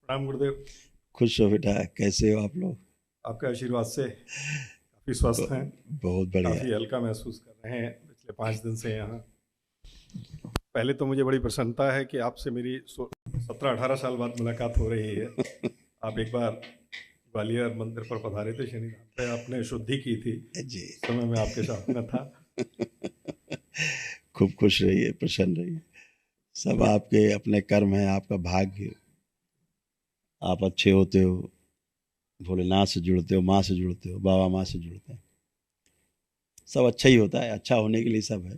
प्रणाम गुरुदेव। खुश हो बेटा, कैसे हो आप लोग? आपके आशीर्वाद से काफ़ी स्वस्थ हैं। बहुत बढ़िया। काफ़ी हल्का महसूस कर रहे हैं पिछले 5 दिन से यहाँ। पहले तो मुझे बड़ी प्रसन्नता है कि आपसे मेरी 17-18 साल बाद मुलाकात हो रही है। आप एक बार ग्वालियर मंदिर पर पधारे थे, शनिधाम पे आपने शुद्धि की थी। जी। उस समय मैं आपके साथ में था। खूब खुश रहिए, प्रसन्न रहिए। सब आपके अपने कर्म हैं, आपका भाग्य। आप अच्छे होते हो, भोलेनाथ से जुड़ते हो, माँ से जुड़ते हो, बाबा माँ से जुड़ते हैं। सब अच्छा ही होता है, अच्छा होने के लिए सब है।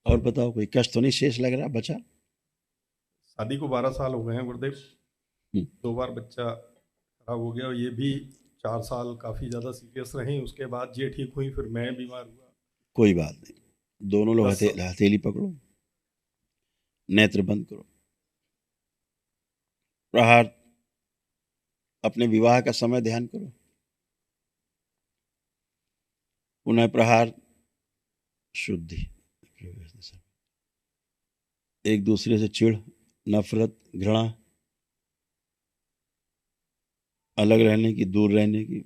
और बताओ, कोई कष्ट तो नहीं शेष लग रहा बचा? शादी को 12 साल हो गए हैं गुरुदेव। हम्म, 2 बार बच्चा खराब हो गया, और ये भी 4 साल काफ़ी ज़्यादा सीरियस रही। उसके बाद ये ठीक हुई, फिर मैं बीमार हुआ। कोई बात नहीं। दोनों लोग 10 साल हथेली पकड़ो, नेत्र बंद करो, प्रहार। अपने विवाह का समय ध्यान करो, पुनः प्रहार, शुद्धि। एक दूसरे से चिढ़, नफरत, घृणा, अलग रहने की, दूर रहने की,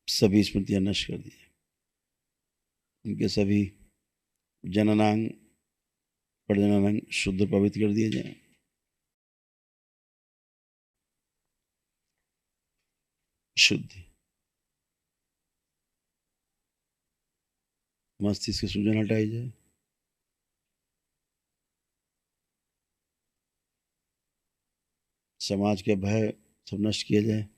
सभी स्मृतियां नष्ट कर दी जाए। उनके सभी जननांग, प्रजननांग शुद्ध पवित्र कर दिए जाए। शुद्धि। मस्तिष्क की सूजन हटाई जाए। समाज के भय सब नष्ट किए जाए।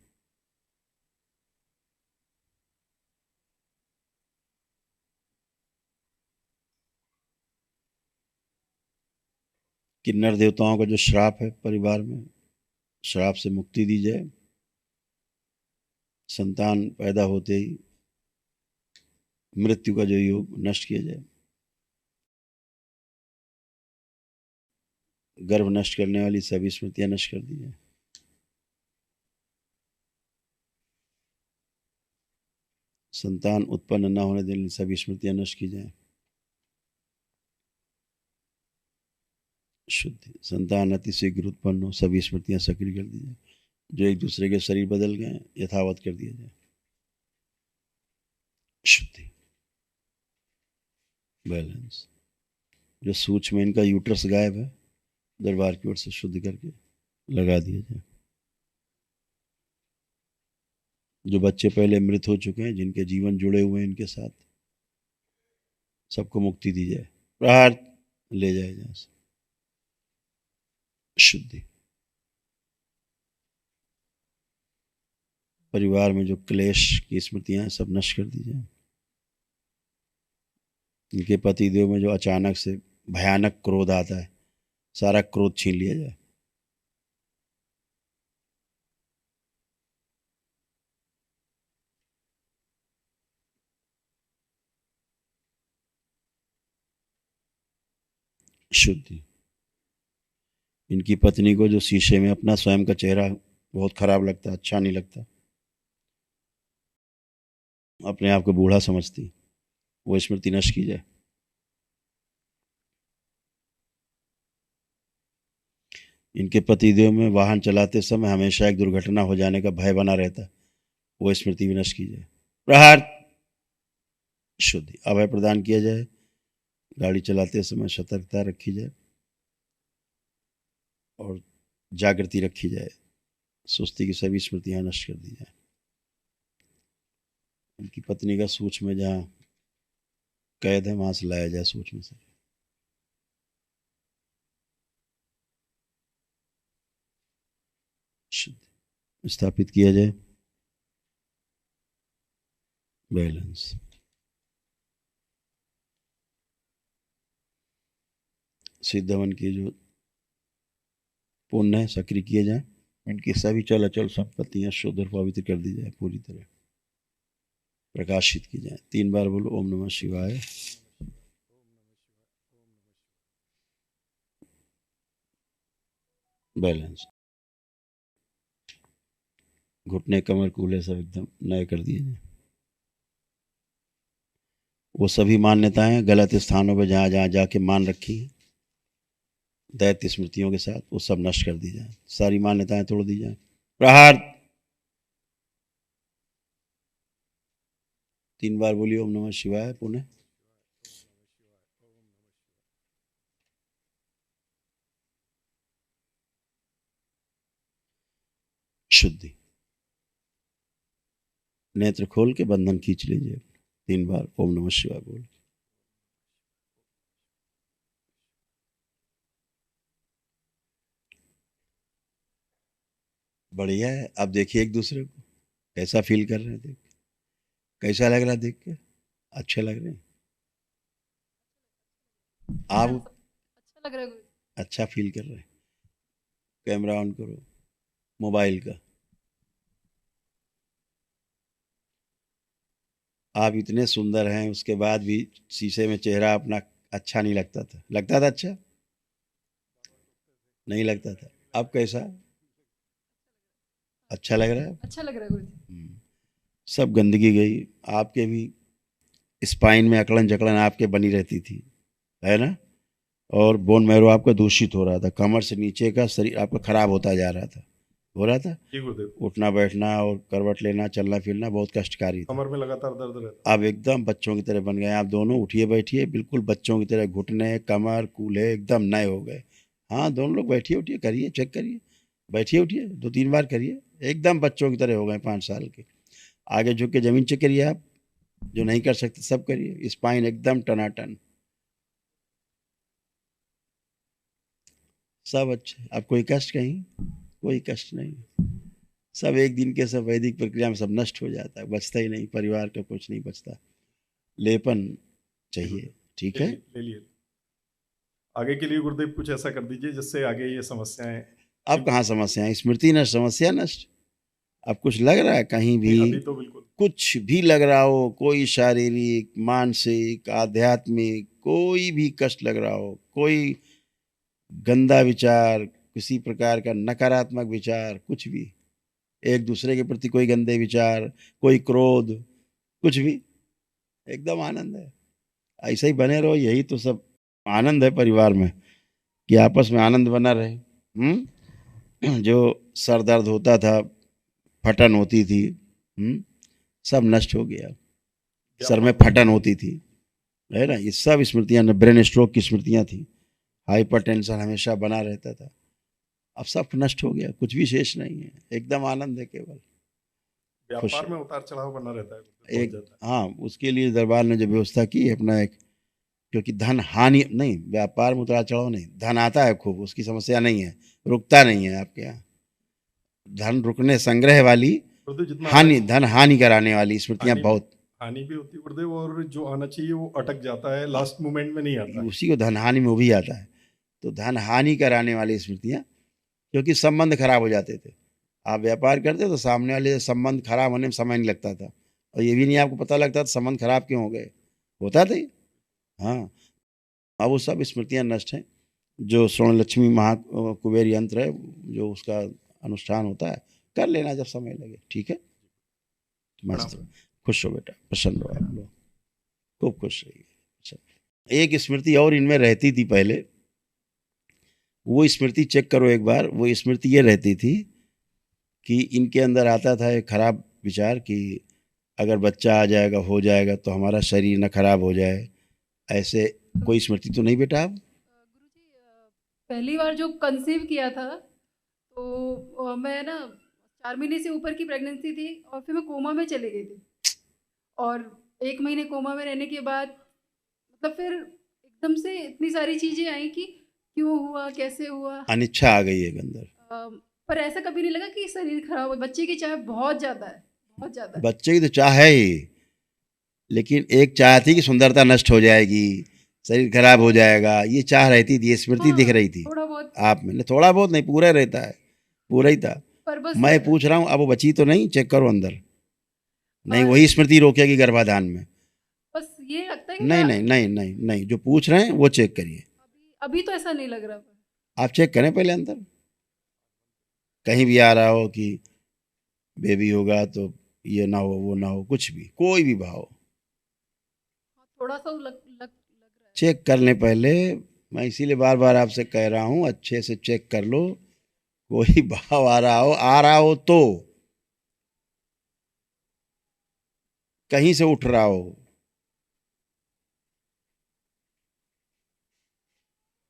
किन्नर देवताओं का जो श्राप है परिवार में, श्राप से मुक्ति दी जाए। संतान पैदा होते ही मृत्यु का जो योग नष्ट किया जाए। गर्भ नष्ट करने वाली सभी स्मृतियां नष्ट कर दी जाए। संतान उत्पन्न न होने देने वाली सभी स्मृतियां नष्ट की जाए। शुद्धि। संतान अति शीघ्र उत्पन्न हो, सभी स्मृतियां सक्रिय कर दी जाए। जो एक दूसरे के शरीर बदल गए यथावत कर दिया जाए। शुद्धि। बैलेंस। जो सूक्ष्म इनका यूट्रस गायब है, दरबार की ओर से शुद्ध करके लगा दिया जाए। जो बच्चे पहले मृत हो चुके हैं, जिनके जीवन जुड़े हुए हैं इनके साथ, सबको मुक्ति दी जाए। प्रहार ले जाए जहां से। शुद्धि। परिवार में जो क्लेश की स्मृतियां हैं सब नष्ट कर दी जाए। इनके पति देव में जो अचानक से भयानक क्रोध आता है, सारा क्रोध छीन लिया जाए। शुद्धि। इनकी पत्नी को जो शीशे में अपना स्वयं का चेहरा बहुत खराब लगता, अच्छा नहीं लगता, अपने आप को बूढ़ा समझती, वो स्मृति नष्ट की जाए। इनके पतिदेव में वाहन चलाते समय हमेशा एक दुर्घटना हो जाने का भय बना रहता, वो स्मृति भी नष्ट की जाए। प्रहार। शुद्धि। अभय प्रदान किया जाए। गाड़ी चलाते समय सतर्कता रखी जाए और जागृति रखी जाए। सुस्ती की सभी स्मृतियां नष्ट कर दी जाए। उनकी पत्नी का सूक्ष्म में जहाँ कैद है वहां से लाया जाए, सूक्ष्म से। शुद्ध स्थापित किया जाए। बैलेंस। सिद्धवन की जो पुण्य है सक्रिय किए जाए। इनकी सभी चल अचल संपत्तियां शुद्ध और पवित्र कर दी जाए, पूरी तरह प्रकाशित की जाए। 3 बार बोलो ओम नमः शिवाय। बैलेंस। घुटने कमर कूल्हे सब एकदम नए कर दिए जाए। वो सभी मान्यताएं गलत स्थानों पर जहां जहां जाके मान रखी हैं, दैत्य स्मृतियों के साथ वो सब नष्ट कर दी जाए, सारी मान्यताएं तोड़ दी जाए। प्रहार 3 बार बोलिए ओम नमः शिवाय पुनः। शुद्धि। नेत्र खोल के बंधन खींच लीजिए, 3 बार ओम नमः शिवाय बोल। बढ़िया है। अब देखिए एक दूसरे को कैसा फील कर रहे हैं, देख कैसा लग रहा है, देख के अच्छे लग रहे हैं आप, अच्छा लग रहा है गुरु। अच्छा फील कर रहे हैं। कैमरा ऑन करो मोबाइल का। आप इतने सुंदर हैं, उसके बाद भी शीशे में चेहरा अपना अच्छा नहीं लगता था, लगता था अच्छा नहीं लगता था, अब कैसा अच्छा लग रहा है। अच्छा लग रहा है गुरु जी। सब गंदगी गई, आपके भी स्पाइन में अकड़न जकड़न आपके बनी रहती थी, है ना, और बोन मैरो आपका दूषित हो रहा था, कमर से नीचे का शरीर आपका खराब होता जा रहा था, हो रहा था। जी गुरुदेव। उठना बैठना और करवट लेना चलना फिरना बहुत कष्टकारी था। कमर में लगातार दर्द रहता। अब एकदम बच्चों की तरह बन गए आप दोनों, उठिए बैठिए बिल्कुल बच्चों की तरह, घुटने कमर कूल्हे एकदम नए हो गए। हाँ दोनों लोग बैठिए उठिए करिए, चेक करिए, बैठिए उठिए 2-3 बार करिए, एकदम बच्चों की तरह हो गए 5 साल के। आगे झुक के ज़मीन चेक करिए आप, जो नहीं कर सकते सब करिए, स्पाइन एकदम टनाटन, सब अच्छे। अब कोई कष्ट कहीं, कोई कष्ट नहीं, सब एक दिन के सब वैदिक प्रक्रिया में सब नष्ट हो जाता है, बचता ही नहीं, परिवार का कुछ नहीं बचता। लेपन चाहिए, ठीक है। ले लिए। आगे के लिए गुरुदेव कुछ ऐसा कर दीजिए जिससे आगे ये समस्याएं। अब कहाँ समस्याएं, स्मृति नष्ट समस्या नष्ट। अब कुछ लग रहा है कहीं भी, अभी तो बिल्कुल कुछ भी लग रहा हो, कोई शारीरिक मानसिक आध्यात्मिक कोई भी कष्ट लग रहा हो, कोई गंदा विचार, किसी प्रकार का नकारात्मक विचार, कुछ भी, एक दूसरे के प्रति कोई गंदे विचार, कोई क्रोध, कुछ भी, एकदम आनंद है। ऐसे ही बने रहो, यही तो सब आनंद है परिवार में, कि आपस में आनंद बना रहे। जो सर दर्द होता था, फटन होती थी, सब नष्ट हो गया। सर में फटन होती थी, है ना, ये सब स्मृतियाँ, ब्रेन स्ट्रोक की स्मृतियाँ थी, हाइपर टेंशन हमेशा बना रहता था, अब सब नष्ट हो गया, कुछ भी शेष नहीं है, एकदम आनंद है केवल। व्यापार में उतार चढ़ाव बना रहता है बहुत एक ज्यादा। हाँ, उसके लिए दरबार ने जो व्यवस्था की है अपना एक, क्योंकि धन हानि नहीं, व्यापार में उतार चढ़ाव नहीं, धन आता है खूब, उसकी समस्या नहीं है, रुकता नहीं है आपके यहाँ। धन रुकने संग्रह वाली, गुरुदेव जितना हानि धन हानि कराने वाली स्मृतियाँ हानि बहुत, हानि भी होती है गुरुदेव, और जो आना चाहिए वो अटक जाता है, लास्ट मोमेंट में नहीं आता है। उसी को धन हानि में वो भी आता है। तो धन हानि कराने वाली स्मृतियाँ, क्योंकि संबंध खराब हो जाते थे, आप व्यापार करते तो सामने वाले संबंध खराब होने में समय नहीं लगता था, और ये भी नहीं आपको पता लगता था संबंध खराब क्यों हो गए, होता था ही। हाँ, अब वो सब स्मृतियाँ नष्ट हैं। जो स्वर्ण लक्ष्मी महा कुबेर यंत्र है, जो उसका अनुष्ठान होता है, कर लेना जब समय लगे, ठीक है। मस्त, खुश हो बेटा, प्रसन्न रहो आप लोग, खूब खुश रहिए। अच्छा, एक स्मृति और इनमें रहती थी पहले, वो स्मृति चेक करो एक बार। वो स्मृति ये रहती थी कि इनके अंदर आता था एक खराब विचार कि अगर बच्चा आ जाएगा हो जाएगा तो हमारा शरीर न खराब हो जाए, ऐसे कोई स्मृति तो नहीं बेटा आप? गुरुजी, पहली बार जो कंसीव किया था तो मैं ना 4 महीने से ऊपर की प्रेगनेंसी थी, और फिर मैं कोमा में चली गई थी, और 1 महीने कोमा में रहने के बाद मतलब फिर एकदम से इतनी सारी चीज़ें आई कि क्यों हुआ, कैसे हुआ। अनिच्छा आ गई है अंदर। पर ऐसा कभी नहीं लगा कि शरीर खराब हो। बच्चे की चाह बहुत ज़्यादा है, बहुत ज़्यादा है। बच्चे की तो चाह है ही, लेकिन एक चाह थी कि सुंदरता नष्ट हो जाएगी, शरीर खराब हो जाएगा, ये चाह रहती थी, ये स्मृति दिख रही थी थोड़ा बहुत, आप में। थोड़ा बहुत नहीं, पूरा रहता है, पूरा ही था। पर बस मैं पूछ रहा हूँ अब वो बची तो नहीं, चेक करो अंदर, नहीं और वही स्मृति रोकेगी गर्भाधान में। बस ये लगता है कि नहीं नहीं नहीं नहीं नहीं, जो पूछ रहे हैं वो चेक करिए, अभी तो ऐसा नहीं लग रहा। आप चेक करें पहले अंदर, कहीं भी आ रहा हो कि बेबी होगा तो ये ना हो वो ना हो, कुछ भी कोई भी भाव थोड़ा सा लग रहा है। चेक कर लें पहले। मैं इसीलिए बार बार आपसे कह रहा हूँ, अच्छे से चेक कर लो, कोई भाव आ रहा हो तो, कहीं से उठ रहा हो।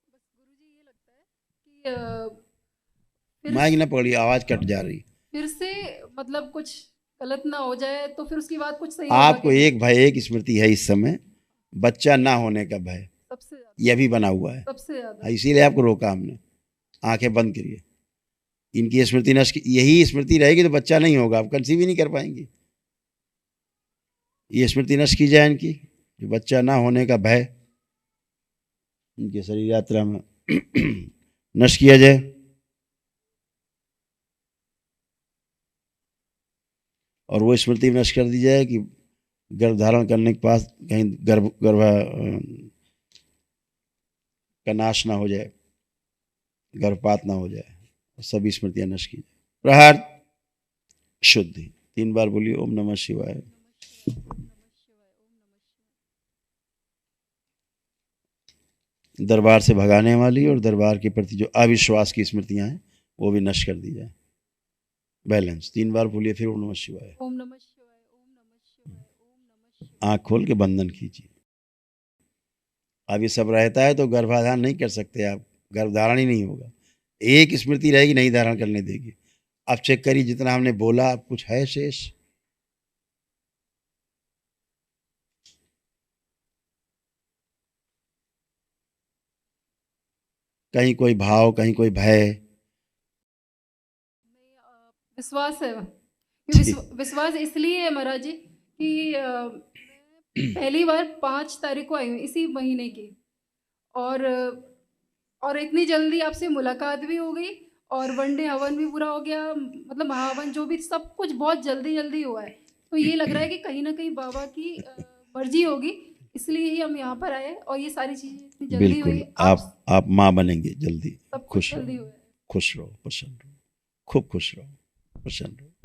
बस गुरुजी ये लगता है कि फिर माइक ना पकड़िए, आवाज कट जा रही। फिर से मतलब कुछ गलत ना हो जाए तो फिर उसकी बात कुछ सही होगा आपको कि नहीं? एक भय, एक स्मृति है इस समय, बच्चा ना होने का भय, सबसे ज्यादा, यह भी बना हुआ है। सबसे ज्यादा। इसीलिए आपको रोका हमने। आंखें बंद करिए। इनकी स्मृति नष्ट, यही स्मृति रहेगी तो बच्चा नहीं होगा, आप कंसीव ही नहीं कर पाएंगे। ये स्मृति नष्ट की जाए इनकी, जो बच्चा ना होने का भय इनके शरीर यात्रा में नष्ट किया जाए। और वो स्मृति नष्ट कर दी जाए कि गर्भ धारण करने के पास कहीं गर्भ का नाश ना हो जाए, गर्भपात ना हो जाए, सभी स्मृतियां नष्ट की जाए। प्रहार शुद्धि 3 बार बोलिए, ओम नमः शिवाय। दरबार से भगाने वाली और दरबार के प्रति जो अविश्वास की स्मृतियां हैं वो भी नष्ट कर दी जाए। बैलेंस 3 बार बोलिए, फिर ओम नमः शिवाय। ओम नमः शिवाय, ओम नमः शिवाय, ओम नमः शिवाय। आंख खोल के बंधन कीजिए। अब ये सब रहता है तो गर्भाधारण नहीं कर सकते आप, गर्भधारण ही नहीं होगा। एक स्मृति रहेगी, नहीं धारण करने देगी। आप चेक करिए, जितना हमने बोला अब कुछ है शेष? कहीं कोई भाव, कहीं कोई भय? विश्वास है। ठीक। विश्वास इसलिए है महाराज जी कि मैं पहली बार 5 तारीख को आई हूँ इसी महीने की, और इतनी जल्दी आपसे मुलाकात भी हो गई और वनडे हवन भी पूरा हो गया, मतलब महावन जो भी सब कुछ बहुत जल्दी जल्दी हुआ है। तो ये लग रहा है कि कहीं ना कहीं बाबा की मर्जी होगी, इसलिए ही हम यहाँ पर आए और ये सारी चीज़ें इतनी जल्दी हुई। बिल्कुल, आप माँ बनेंगे जल्दी। सब कुछ खुश जल्दी रहो, हुआ है। खुश रहो, प्रसन्न रहो, खूब खुश रहो, प्रसन्न रहो।